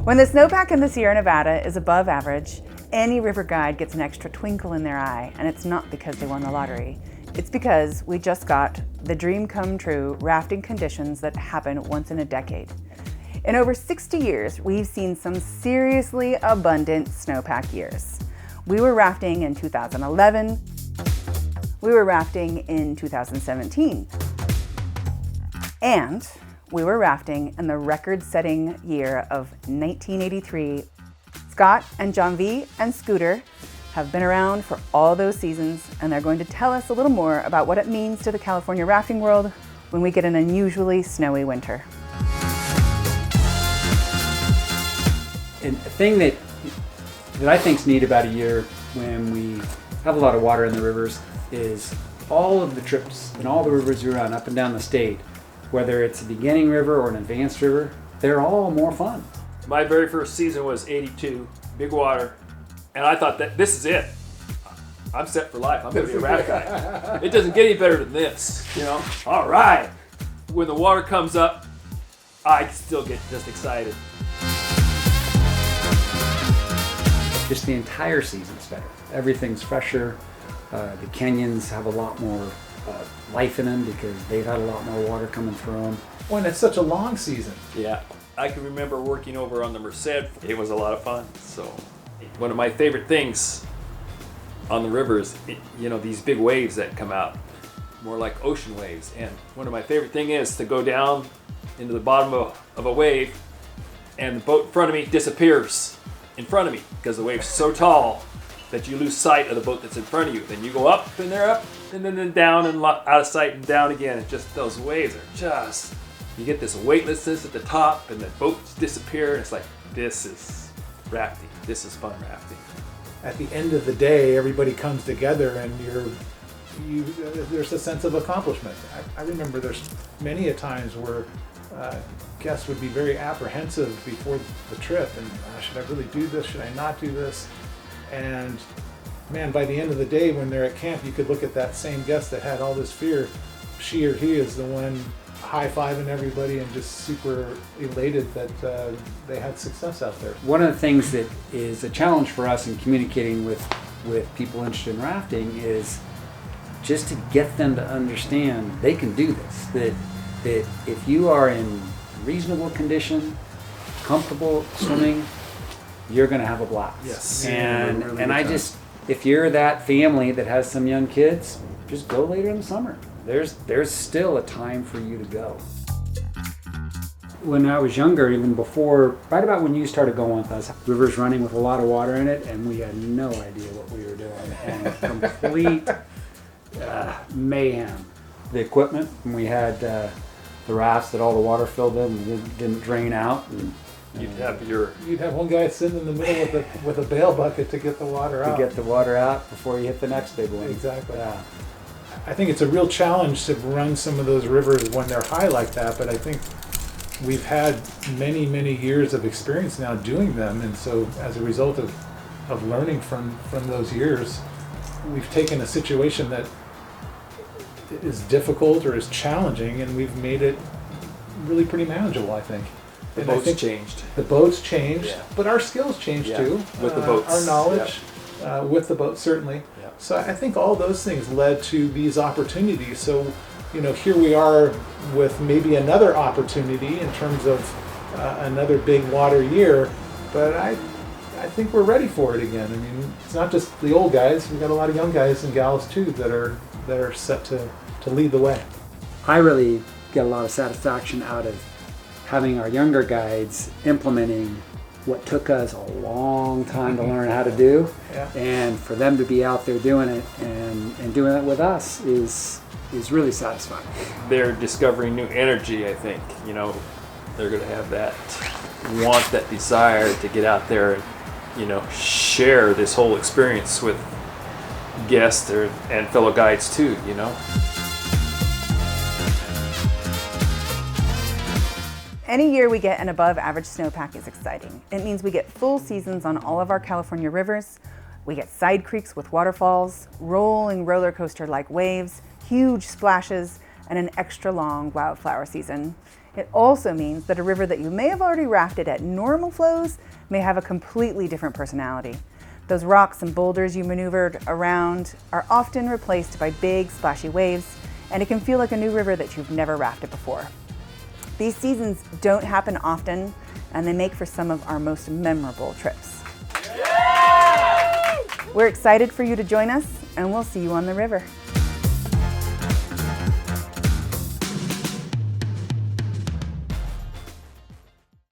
When the snowpack in the Sierra Nevada is above average, any river guide gets an extra twinkle in their eye, and it's not because they won the lottery. It's because we just got the dream come true rafting conditions that happen once in a decade. In over 60 years, we've seen some seriously abundant snowpack years. We were rafting in 2011. We were rafting in 2017. And we were rafting in the record-setting year of 1983. Scott and John V and Scooter have been around for all those seasons, and they're going to tell us a little more about what it means to the California rafting world when we get an unusually snowy winter. And a thing that I think is neat about a year when we have a lot of water in the rivers is all of the trips and all the rivers we run up and down the state, whether it's a beginning river or an advanced river, they're all more fun. My very first season was 82, big water, and I thought that this is it. I'm set for life. I'm going to be a raft guy. It doesn't get any better than this, you know? All right. When the water comes up, I still get just excited. Just the entire season's better. Everything's fresher. The canyons have a lot more life in them because they've had a lot more water coming through them. Well, and it's such a long season. Yeah. I can remember working over on the Merced. It was a lot of fun. So one of my favorite things on the rivers, you know, these big waves that come out, more like ocean waves. And one of my favorite thing is to go down into the bottom of a wave and the boat in front of me disappears in front of me because the wave's so tall that you lose sight of the boat that's in front of you. Then you go up and they're up and then down and out of sight and down again. It's just those waves are just, you get this weightlessness at the top and the boats disappear. It's like, this is rafting. This is fun rafting. At the end of the day, everybody comes together and there's a sense of accomplishment. I remember there's many a times where guests would be very apprehensive before the trip and should I really do this? Should I not do this? And man, by the end of the day when they're at camp, you could look at that same guest that had all this fear. She or he is the one high-fiving everybody and just super elated that they had success out there. One of the things that is a challenge for us in communicating with people interested in rafting is just to get them to understand they can do this. That if you are in reasonable condition, comfortable swimming, you're going to have a blast. Yes. And really I just, if you're that family that has some young kids, just go later in the summer. There's still a time for you to go. When I was younger, even before, right about when you started going with us, rivers running with a lot of water in it, and we had no idea what we were doing, and complete mayhem. The equipment, and we had the rafts that all the water filled in and didn't drain out. And You'd have one guy sitting in the middle with a bail bucket to get the water out. To get the water out before you hit the next big one. Exactly. Yeah. I think it's a real challenge to run some of those rivers when they're high like that, but I think we've had many, many years of experience now doing them, and so as a result of learning from those years, we've taken a situation that is difficult or is challenging, and we've made it really pretty manageable, I think. The boats changed. The boats changed, Yeah. but our skills changed too. With the boats. Our knowledge with the boats, certainly. Yep. So I think all those things led to these opportunities. So, you know, here we are with maybe another opportunity in terms of another big water year, but I think we're ready for it again. I mean, it's not just the old guys. We've got a lot of young guys and gals too that are set to lead the way. I really get a lot of satisfaction out of having our younger guides implementing what took us a long time to learn how to do, and for them to be out there doing it and doing it with us is really satisfying. They're discovering new energy, I think. You know, they're going to have that want, that desire to get out there and, you know, share this whole experience with guests and fellow guides too, you know. Any year we get an above average snowpack is exciting. It means we get full seasons on all of our California rivers. We get side creeks with waterfalls, rolling roller coaster like waves, huge splashes, and an extra long wildflower season. It also means that a river that you may have already rafted at normal flows may have a completely different personality. Those rocks and boulders you maneuvered around are often replaced by big, splashy waves, and it can feel like a new river that you've never rafted before. These seasons don't happen often, and they make for some of our most memorable trips. We're excited for you to join us, and we'll see you on the river.